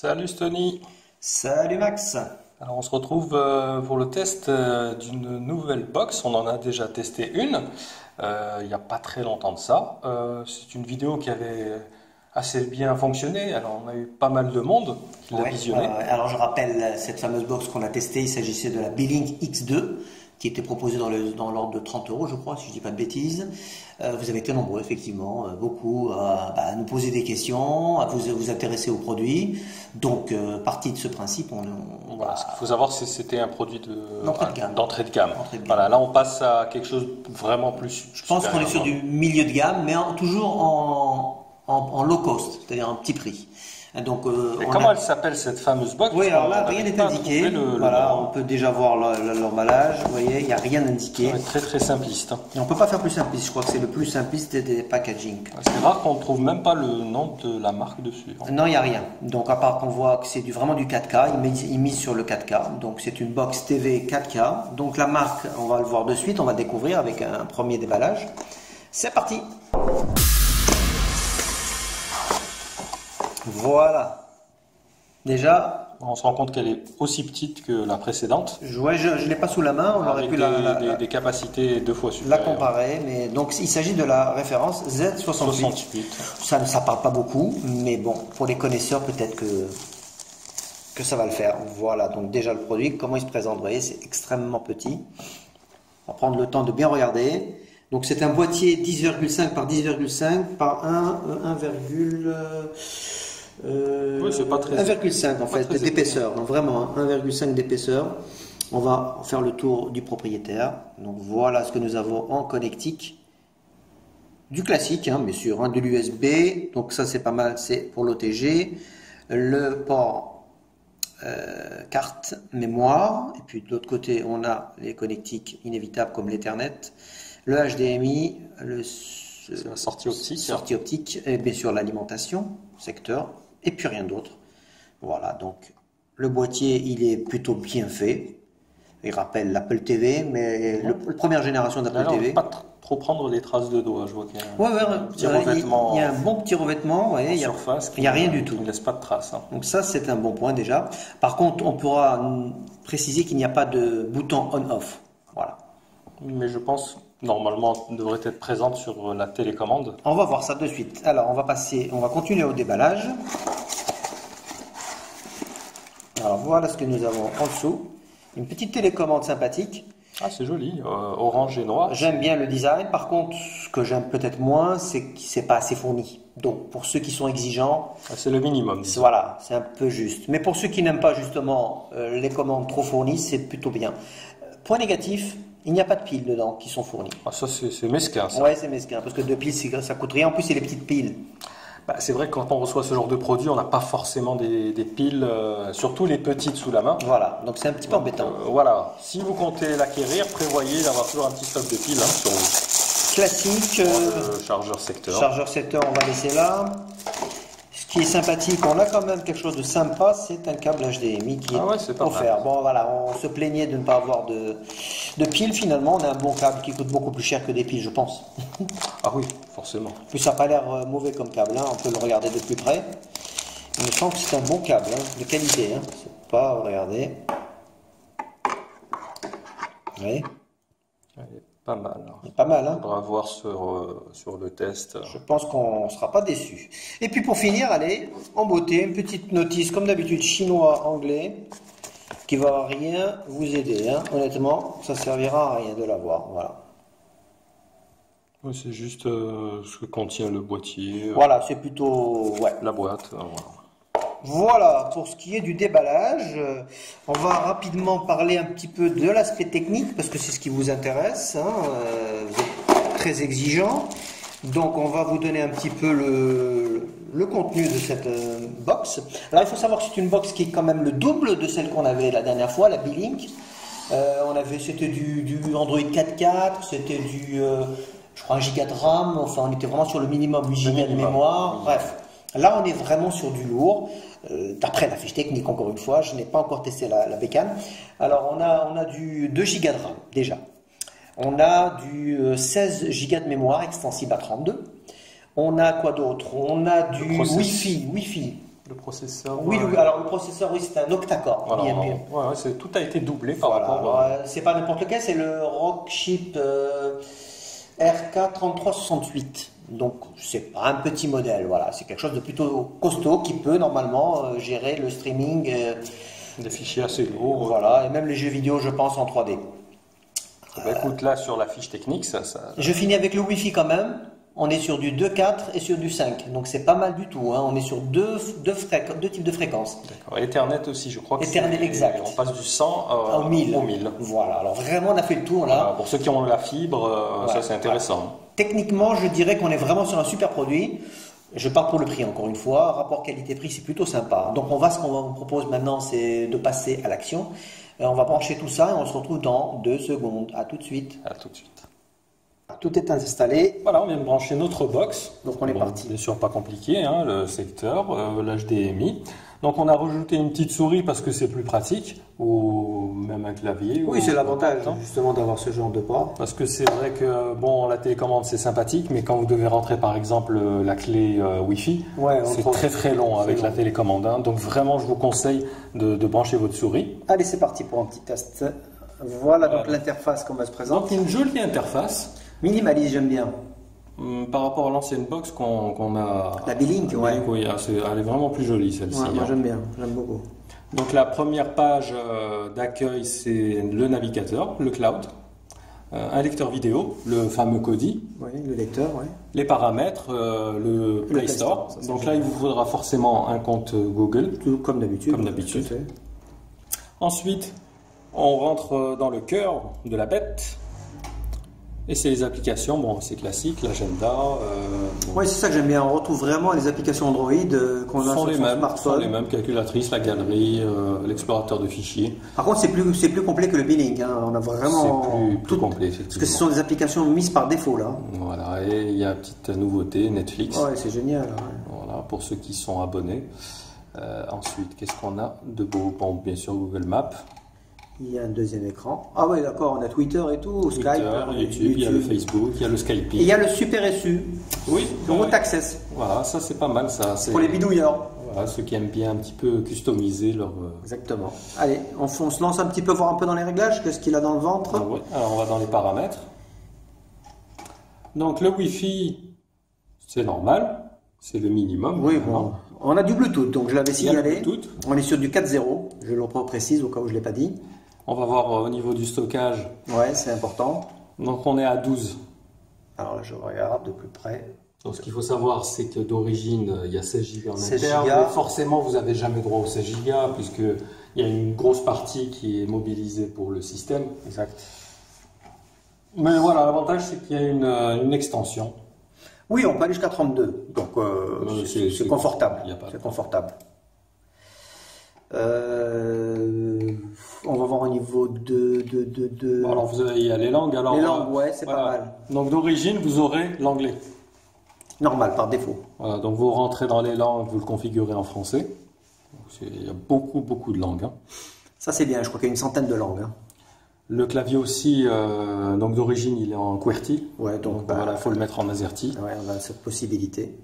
Salut Stony. Salut Max. Alors on se retrouve pour le test d'une nouvelle box. On en a déjà testé une il n'y a pas très longtemps de ça. C'est une vidéo qui avait assez bien fonctionné. Alors on a eu pas mal de monde qui l'a visionné. Alors je rappelle cette fameuse box qu'on a testée. Il s'agissait de la Belink X2 qui était proposée dans l'ordre de 30 €, je crois, si je dis pas de bêtises. Vous avez été nombreux, effectivement, beaucoup à nous poser des questions, à vous intéresser aux produits. Donc, partie de ce principe, Voilà, ce qu'il faut savoir, c'est que c'était un produit d'entrée de gamme. Voilà, là on passe à quelque chose de vraiment plus. Je pense qu'on est sur du milieu de gamme, mais toujours en low cost, c'est-à-dire un petit prix. Donc, comment elle s'appelle cette fameuse box? Oui, alors là, rien n'est indiqué. Voilà, on peut déjà voir l'emballage. Vous voyez, il n'y a rien indiqué. Très très simpliste. Et on ne peut pas faire plus simpliste. Je crois que c'est le plus simpliste des packaging. C'est rare qu'on ne trouve même pas le nom de la marque dessus. Non, il n'y a rien. Donc, à part qu'on voit que c'est vraiment du 4K, il mise sur le 4K. Donc, c'est une box TV 4K. Donc, la marque, on va le voir de suite. On va découvrir avec un premier déballage. C'est parti! Voilà. Déjà, on se rend compte qu'elle est aussi petite que la précédente. Ouais, je ne l'ai pas sous la main. On aurait pu des capacités 2 fois supérieures. La comparer. Mais donc, il s'agit de la référence Z68. Ça ne parle pas beaucoup, mais bon, pour les connaisseurs, peut-être que ça va le faire. Voilà. Donc déjà le produit, comment il se présente. Vous voyez, c'est extrêmement petit. On va prendre le temps de bien regarder. Donc c'est un boîtier 10,5 par 10,5 par 1,5 en fait d'épaisseur. Donc vraiment 1,5 d'épaisseur. On va faire le tour du propriétaire. Donc voilà ce que nous avons en connectique. Du classique, hein, bien sûr, hein, de l'USB. Donc ça c'est pas mal, c'est pour l'OTG. Le port carte mémoire. Et puis de l'autre côté, on a les connectiques inévitables comme l'Ethernet. Le HDMI, la sortie optique, et bien sûr l'alimentation, secteur, et puis rien d'autre. Voilà, donc le boîtier, il est plutôt bien fait. Il rappelle l'Apple TV, mais la première génération d'Apple TV. On ne peut pas trop prendre les traces de doigts. Je vois qu'il y a un petit revêtement. Il y a un bon petit revêtement, ouais, il n'y a rien du tout. Il ne laisse pas de traces. Hein. Donc ça, c'est un bon point déjà. Par contre, on pourra préciser qu'il n'y a pas de bouton on-off. Voilà. Mais je pense normalement devrait être présente sur la télécommande. On va voir ça de suite. Alors on va continuer au déballage. Alors voilà ce que nous avons en dessous. Une petite télécommande sympathique. Ah, c'est joli, orange et noir. J'aime bien le design. Par contre, ce que j'aime peut-être moins, c'est que c'est pas assez fourni. Donc pour ceux qui sont exigeants, c'est le minimum. Voilà, c'est un peu juste. Mais pour ceux qui n'aiment pas justement les commandes trop fournies, c'est plutôt bien. Point négatif, il n'y a pas de piles dedans qui sont fournies. Ah, ça c'est mesquin. Ouais, c'est mesquin parce que 2 piles ça coûte rien. En plus, c'est les petites piles. C'est vrai que quand on reçoit ce genre de produit, on n'a pas forcément des piles, surtout les petites sous la main. Voilà, donc c'est un petit peu embêtant. Voilà, si vous comptez l'acquérir, prévoyez d'avoir toujours un petit stock de piles sur vous. Classique. Chargeur secteur. Chargeur secteur, on va laisser là. Ce qui est sympathique, on a quand même quelque chose de sympa, c'est un câble HDMI qui est offert. Bon voilà, on se plaignait de ne pas avoir de piles, finalement on a un bon câble qui coûte beaucoup plus cher que des piles, je pense. Ah oui, forcément. Puis ça n'a pas l'air mauvais comme câble, hein. On peut le regarder de plus près. Il me semble que c'est un bon câble, hein, de qualité. Hein. C'est pas, regardez. Vous voyez ? Pas mal. Pas mal, hein. On faudra voir sur le test. Je pense qu'on ne sera pas déçu. Et puis pour finir, allez, en beauté, une petite notice, comme d'habitude, chinois-anglais, qui va rien vous aider. Hein. Honnêtement, ça servira à rien de l'avoir. Voilà. C'est juste ce que contient le boîtier. Voilà, c'est plutôt... Ouais. La boîte. Voilà, pour ce qui est du déballage, on va rapidement parler un petit peu de l'aspect technique, parce que c'est ce qui vous intéresse, hein, vous êtes très exigeant. Donc on va vous donner un petit peu le contenu de cette box. Alors il faut savoir que c'est une box qui est quand même le double de celle qu'on avait la dernière fois, la Belink. C'était du Android 4.4, c'était je crois 1 Go de RAM, enfin on était vraiment sur le minimum, 8 Go de mémoire, bref. Là, on est vraiment sur du lourd, d'après la fiche technique, encore une fois, je n'ai pas encore testé la bécane. Alors, on a du 2 Go de RAM, déjà. On a du 16 Go de mémoire, extensible à 32. On a quoi d'autre? On a du Wi-Fi. Le processeur. Oui, alors le processeur, oui, c'est un octa-core. Voilà, Bien, bien. ouais, tout a été doublé par Voilà, rapport. c'est pas n'importe lequel, c'est le Rockchip RK3368. Donc c'est pas un petit modèle, voilà, c'est quelque chose de plutôt costaud qui peut normalement gérer le streaming. Des fichiers assez lourds. Voilà, et même les jeux vidéo, je pense, en 3D. Bah, écoute, là sur la fiche technique, ça. Je finis avec le Wi-Fi quand même. On est sur du 2.4 et sur du 5, donc c'est pas mal du tout. Hein. On est sur deux types de fréquences. D'accord. Ethernet aussi, je crois que Ethernet, exact. On passe du 100 au 1000. au 1000. Voilà, alors vraiment on a fait le tour là. Voilà, pour ceux qui ont la fibre, ça c'est intéressant. Techniquement, je dirais qu'on est vraiment sur un super produit. Je pars pour le prix encore une fois. Rapport qualité-prix, c'est plutôt sympa. Donc ce qu'on vous propose maintenant, c'est de passer à l'action. On va brancher tout ça et on se retrouve dans 2 secondes. À tout de suite. À tout de suite. Tout est installé. Voilà, on vient de brancher notre box. Donc on est parti. Bien sûr, pas compliqué, hein, le secteur, l'HDMI. Donc on a rajouté une petite souris parce que c'est plus pratique, ou même un clavier. Oui, c'est l'avantage justement d'avoir ce genre de port. Parce que c'est vrai que bon, la télécommande c'est sympathique, mais quand vous devez rentrer par exemple la clé Wi-Fi, c'est très long avec la télécommande. Hein. Donc vraiment, je vous conseille de brancher votre souris. Allez, c'est parti pour un petit test. Voilà donc l'interface qu'on va se présenter. Donc une jolie interface. Minimaliste, j'aime bien. Par rapport à l'ancienne box qu'on a. La B-Link, ouais. Oui, elle est vraiment plus jolie celle-ci. Ouais, moi j'aime bien, j'aime beaucoup. Donc la première page d'accueil, c'est le navigateur, le cloud, un lecteur vidéo, le fameux Kodi. Oui, le lecteur, oui. Les paramètres, le Play Store. Donc là, il vous faudra forcément un compte Google. Tout comme d'habitude. Comme d'habitude. Ensuite, on rentre dans le cœur de la bête. Et c'est les applications, bon, c'est classique, l'agenda. Oui, c'est ça que j'aime bien. On retrouve vraiment les applications Android qu'on a sur son smartphone. Sont les mêmes, calculatrice, la galerie, l'explorateur de fichiers. Par contre, c'est plus complet que le billing. Hein. On a vraiment c'est plus complet, effectivement. Parce que ce sont des applications mises par défaut là. Voilà, et il y a une petite nouveauté, Netflix. Ouais, c'est génial. Ouais. Voilà, pour ceux qui sont abonnés. Ensuite, qu'est-ce qu'on a de beau? Bon, bien sûr, Google Maps. Il y a un deuxième écran. Ah oui, d'accord, on a Twitter et tout, Twitter, Skype, YouTube, il y a le Facebook, il y a le Skype. Et il y a le Super SU. Oui. Remote Access. Voilà, ça c'est pas mal ça. Pour les bidouilleurs. Voilà, ceux qui aiment bien un petit peu customiser leur... Exactement. Allez, on se lance un petit peu, voir un peu dans les réglages, qu'est-ce qu'il a dans le ventre. Ah ouais. Alors on va dans les paramètres. Donc le Wi-Fi, c'est normal, c'est le minimum. Oui, bon. On a du Bluetooth, donc je l'avais signalé. Bluetooth. On est sur du 4.0, je le précise au cas où je ne l'ai pas dit. On va voir au niveau du stockage. Ouais, c'est important. Donc on est à 12. Alors là, je regarde de plus près. Donc ce qu'il faut savoir, c'est que d'origine, il y a 16 Go en 16 interne. Go. Mais forcément, vous n'avez jamais droit aux 16 Go, puisqu'il y a une grosse partie qui est mobilisée pour le système. Exact. Mais voilà, l'avantage, c'est qu'il y a une extension. Oui, on peut aller jusqu'à 32. Donc c'est confortable. C'est confortable. On va voir au niveau de... Bon, alors il y a les langues. Alors, les langues, ouais, c'est pas mal. Donc d'origine, vous aurez l'anglais. Normal, par défaut. Voilà, donc vous rentrez dans les langues, vous le configurez en français. Il y a beaucoup de langues. Hein. Ça c'est bien, je crois qu'il y a une centaine de langues. Hein. Le clavier aussi, donc d'origine, il est en QWERTY. Ouais, donc voilà, il faut le mettre en AZERTY. Ouais, on a cette possibilité.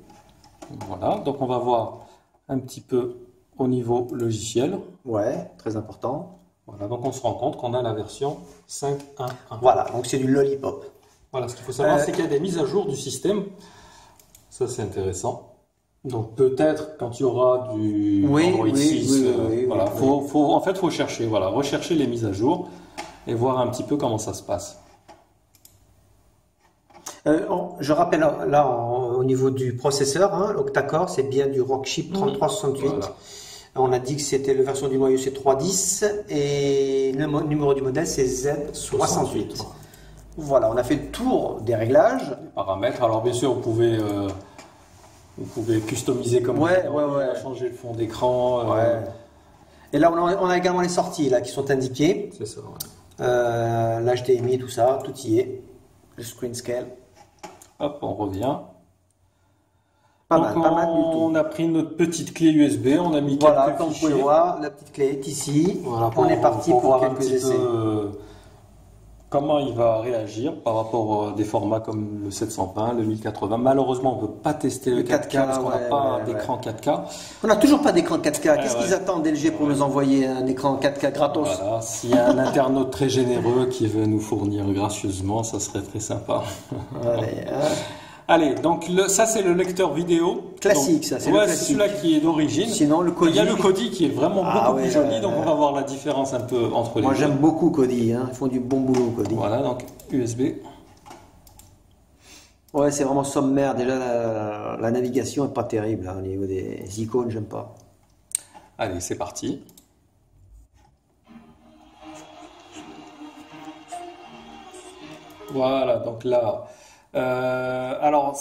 Voilà, donc on va voir un petit peu au niveau logiciel. Ouais, très important. Voilà, donc on se rend compte qu'on a la version 5.1.1. Voilà, donc c'est du Lollipop. Voilà, ce qu'il faut savoir, c'est qu'il y a des mises à jour du système. Ça, c'est intéressant. Donc peut-être quand il y aura du Android 6, voilà, en fait, faut chercher, voilà, rechercher les mises à jour et voir un petit peu comment ça se passe. Je rappelle là au niveau du processeur, hein, l'octa-core, c'est bien du Rockchip 3368. Voilà. On a dit que c'était la version du noyau, c'est 310 et le numéro du modèle, c'est Z68. Voilà, on a fait le tour des réglages. Les paramètres. Alors bien sûr, vous pouvez customiser comme vous voulez, changer le fond d'écran. Et là, on a également les sorties là qui sont indiquées. C'est ça. L'HDMI, tout ça, tout y est. Le screen scale. Hop, on revient. Pas mal du tout. On a pris notre petite clé USB, on a mis voilà, quelques comme fichiers. vous pouvez voir, la petite clé est ici. Voilà, on est parti pour quelques essais. comment il va réagir par rapport à des formats comme le 720, le 1080. Malheureusement, on ne peut pas tester le 4K parce qu'on n'a pas d'écran 4K. On n'a toujours pas d'écran 4K. Qu'est-ce qu'ils ouais. attendent LG pour nous envoyer un écran 4K gratos? Voilà, s'il y a un internaute très généreux qui veut nous fournir gracieusement, ça serait très sympa. Allez, Allez, donc ça c'est le lecteur vidéo. Classique, donc, ça, c'est ouais, le c'est classique. celui-là qui est d'origine. Sinon, le Kodi. Il y a le Kodi qui est vraiment beaucoup plus joli, donc ouais. on va voir la différence un peu entre les Moi deux. j'aime beaucoup Kodi, hein. Ils font du bon boulot Kodi. Voilà, donc USB. Ouais, c'est vraiment sommaire. Déjà, la navigation est pas terrible hein, au niveau des icônes, j'aime pas. Allez, c'est parti. Voilà, donc là, alors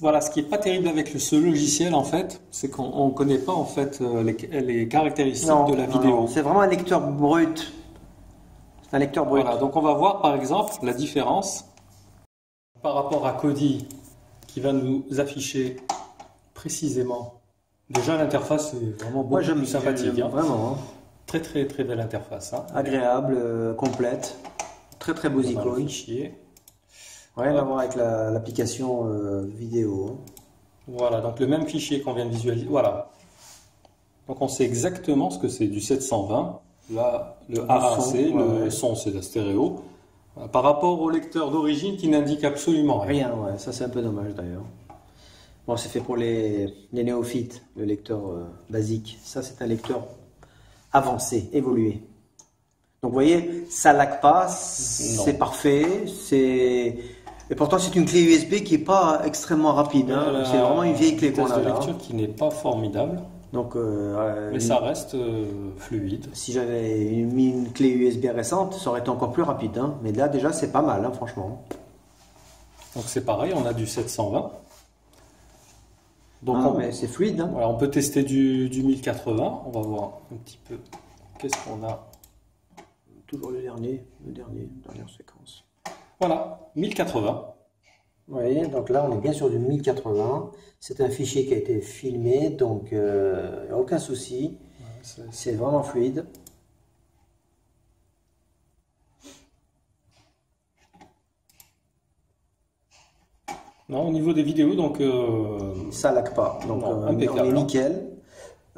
voilà, ce qui est pas terrible avec ce logiciel en fait, c'est qu'on ne connaît pas en fait les caractéristiques de la vidéo. Non, c'est vraiment un lecteur brut. C'est un lecteur brut. Voilà, donc on va voir par exemple la différence par rapport à Kodi qui va nous afficher précisément. Déjà l'interface est vraiment beaucoup plus sympathique. Hein. Vraiment. Hein. Très très très belle interface. Hein. Agréable, complète. Très très beaux icônes. Rien à voir avec l'application vidéo. Voilà, donc le même fichier qu'on vient de visualiser. Voilà. Donc on sait exactement ce que c'est du 720. Là, le AAC, le son c'est la stéréo. Par rapport au lecteur d'origine qui n'indique absolument rien. Rien, ouais, ça c'est un peu dommage d'ailleurs. Bon, c'est fait pour les néophytes, le lecteur basique. Ça c'est un lecteur avancé, évolué. Donc vous voyez, ça lag pas, c'est parfait, et pourtant c'est une clé USB qui est pas extrêmement rapide. Hein. C'est vraiment une vieille clé qu'on a là. Lecture qui n'est pas formidable. Donc, mais ça reste fluide. Si j'avais mis une clé USB récente, ça aurait été encore plus rapide. Hein. Mais là déjà c'est pas mal, hein, franchement. Donc c'est pareil, on a du 720. Donc mais c'est fluide. Hein. Voilà, on peut tester du 1080. On va voir un petit peu qu'est-ce qu'on a. Toujours le dernière séquence. Voilà, 1080. Vous voyez, donc là on est bien sur du 1080. C'est un fichier qui a été filmé, donc il n'y a aucun souci. Ouais, c'est vraiment fluide. Non, au niveau des vidéos, donc ça lag pas. Donc on est nickel.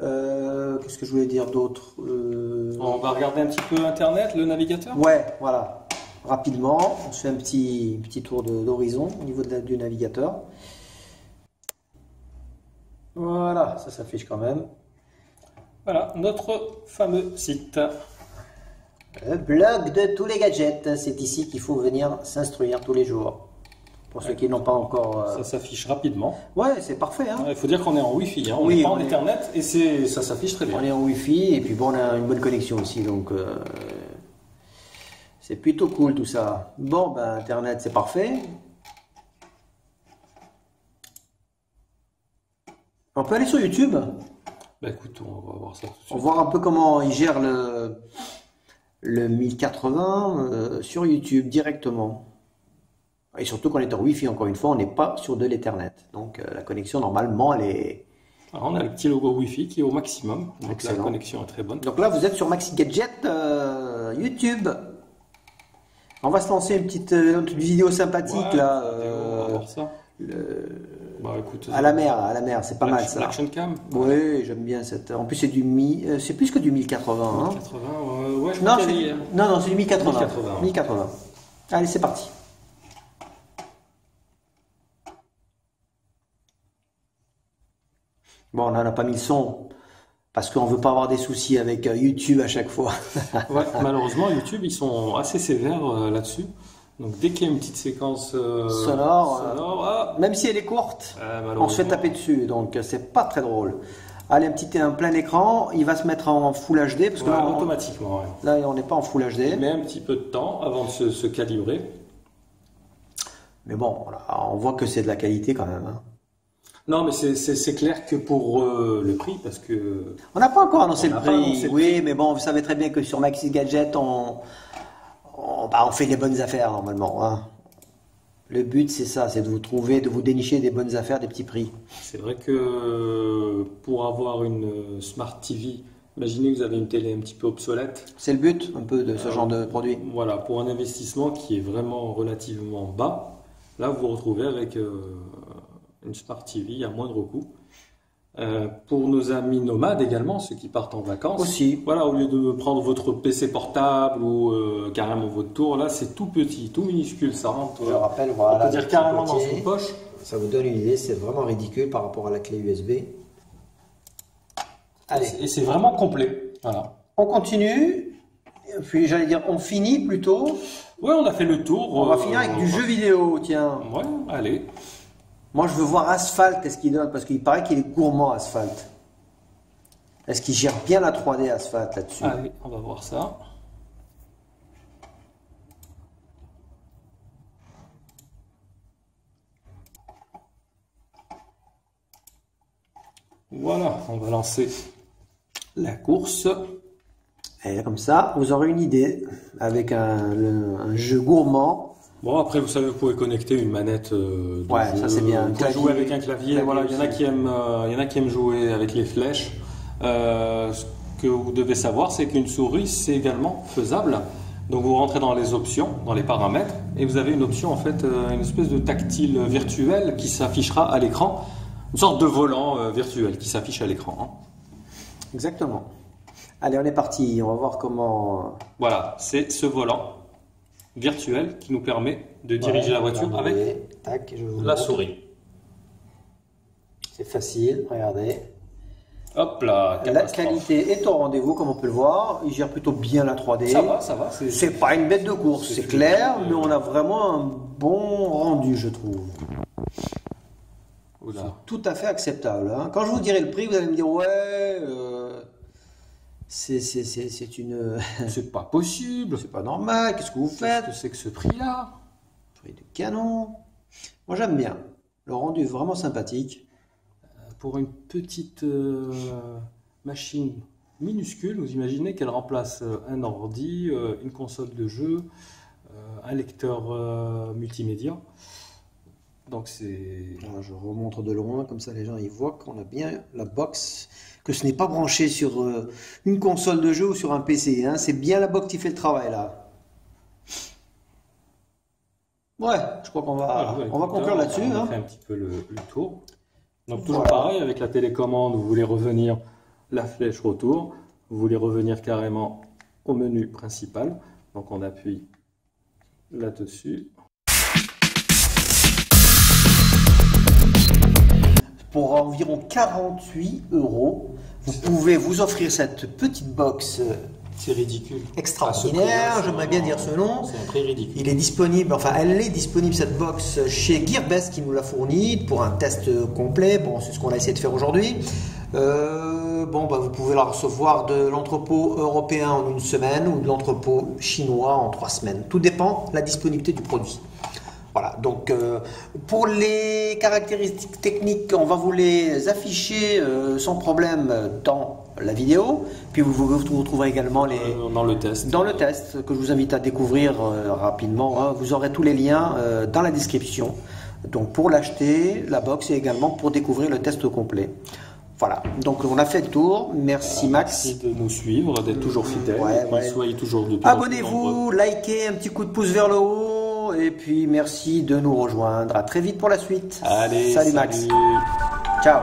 Qu'est-ce que je voulais dire d'autre On va regarder un petit peu Internet, le navigateur. Ouais, voilà. Rapidement, on se fait un petit tour d'horizon au niveau du navigateur. Voilà, ça s'affiche quand même. Voilà, notre fameux site. Le blog de tous les gadgets. C'est ici qu'il faut venir s'instruire tous les jours. Pour ceux qui n'ont pas encore... Ça s'affiche rapidement. Ouais, c'est parfait. Hein. Il faut dire qu'on est en Wi-Fi. Hein. On n'est pas en Ethernet et ça s'affiche très bien. On est en Wi-Fi et puis bon, on a une bonne connexion aussi. Donc, c'est plutôt cool tout ça. Bon, ben, Internet, c'est parfait. On peut aller sur YouTube. Bah écoute, on va voir ça tout de suite. On va voir un peu comment ils gèrent le 1080 sur YouTube directement. Et surtout qu'on est en Wi-Fi, encore une fois, on n'est pas sur de l'Ethernet. Donc la connexion, normalement, elle est... Alors, on a le petit logo Wi-Fi qui est au maximum. Donc excellent. La connexion est très bonne. Donc là, vous êtes sur Maxi Gadget YouTube. On va se lancer une petite vidéo sympathique là. On va voir ça. Bah, écoute, à la mer, c'est pas mal ça. L'action cam. Oui, j'aime bien cette. En plus, c'est c'est plus que du 1080. 1080, ouais, je non, c'est du 1080. 1080. Allez, c'est parti. Bon, on n'en a pas mis le son parce qu'on ne veut pas avoir des soucis avec YouTube à chaque fois. Ouais, malheureusement, YouTube, ils sont assez sévères là-dessus. Donc, dès qu'il y a une petite séquence sonore, même si elle est courte, on se fait taper dessus. Donc, c'est pas très drôle. Allez, un plein écran, il va se mettre en Full HD parce que là, automatiquement. Là, on n'est pas en Full HD. Il met un petit peu de temps avant de se calibrer. Mais bon, on voit que c'est de la qualité quand même. Hein. Non, mais c'est clair que pour le prix, parce que... On n'a pas encore annoncé le prix. Oui, mais bon, vous savez très bien que sur Maxi Gadget, on fait les bonnes affaires normalement. Hein. Le but, c'est ça, c'est de vous dénicher des bonnes affaires, des petits prix. C'est vrai que pour avoir une Smart TV Imaginez que vous avez une télé un petit peu obsolète. C'est le but un peu de ce genre de produit. Voilà, pour un investissement qui est vraiment relativement bas, là vous vous retrouvez avec une Smart TV à moindre coût. Pour nos amis nomades également, ceux qui partent en vacances. Aussi. Voilà, au lieu de prendre votre PC portable ou carrément votre tour, là c'est tout petit, tout minuscule, ça rentre. Je rappelle, voilà, on peut dire carrément dans son poche. Ça vous donne une idée, c'est vraiment ridicule par rapport à la clé USB. Allez. Et c'est vraiment complet. Voilà. On continue, puis j'allais dire on finit plutôt. Ouais, on a fait le tour. On va finir avec du jeu vidéo, tiens. Ouais, allez. Moi je veux voir Asphalt, qu'est-ce qu'il donne, parce qu'il paraît qu'il est gourmand Asphalt. Est-ce qu'il gère bien la 3D Asphalt là-dessus? Allez, on va voir ça. Voilà, on va lancer la course. Et comme ça, vous aurez une idée avec un jeu gourmand. Bon, après, vous savez, vous pouvez connecter une manette de ouais, jeu. Ça c'est bien. Vous pouvez jouer avec un clavier. Voilà, il y en a qui aiment jouer avec les flèches. Ce que vous devez savoir, c'est qu'une souris, c'est également faisable. Donc, vous rentrez dans les options, dans les paramètres, et vous avez une option, en fait, une espèce de tactile virtuel qui s'affichera à l'écran. Une sorte de volant virtuel qui s'affiche à l'écran. Hein. Exactement. Allez, on est parti. On va voir comment... Voilà, c'est ce volant virtuel qui nous permet de diriger la voiture avec tac, la souris. C'est facile, regardez. Hop là, la qualité est au rendez-vous, comme on peut le voir. Il gère plutôt bien la 3D. Ça va. C'est pas une bête de course, c'est clair, mais on a vraiment un bon rendu, je trouve. C'est tout à fait acceptable. Hein. Quand je vous dirai le prix, vous allez me dire ouais, c'est une. C'est pas possible. C'est pas normal. Qu'est-ce que vous faites? Qu'est-ce que c'est que ce prix-là? Prix de canon. Moi j'aime bien. Le rendu est vraiment sympathique. Pour une petite machine minuscule, vous imaginez qu'elle remplace un ordi, une console de jeu, un lecteur multimédia. Donc c'est... Je remonte de loin, comme ça les gens ils voient qu'on a bien la box, que ce n'est pas branché sur une console de jeu ou sur un PC. Hein. C'est bien la box qui fait le travail là. Ouais, je crois qu'on va, on va conclure là-dessus. On a fait un petit peu le tour. Donc toujours pareil, avec la télécommande, vous voulez revenir la flèche retour, vous voulez revenir carrément au menu principal. Donc on appuie là-dessus. Pour environ 48 €, vous pouvez vous offrir cette petite box. C'est ridicule. Extraordinaire, j'aimerais bien dire ce nom. C'est un prix ridicule. Il est disponible, enfin elle est disponible cette box chez Gearbest qui nous l'a fournie pour un test complet. Bon, c'est ce qu'on a essayé de faire aujourd'hui. Vous pouvez la recevoir de l'entrepôt européen en 1 semaine ou de l'entrepôt chinois en 3 semaines. Tout dépend de la disponibilité du produit. Voilà, donc pour les caractéristiques techniques, on va vous les afficher sans problème dans la vidéo. Puis vous retrouverez également dans le test. Dans le test que je vous invite à découvrir rapidement. Hein. Vous aurez tous les liens dans la description. Donc pour l'acheter, la box et également pour découvrir le test complet. Voilà, donc on a fait le tour. Merci Max. Merci de nous suivre, d'être toujours fidèles. Soyez toujours de plus abonnez-vous, likez, un petit coup de pouce vers le haut. Et puis merci de nous rejoindre. À très vite pour la suite. Allez, salut Max. Ciao.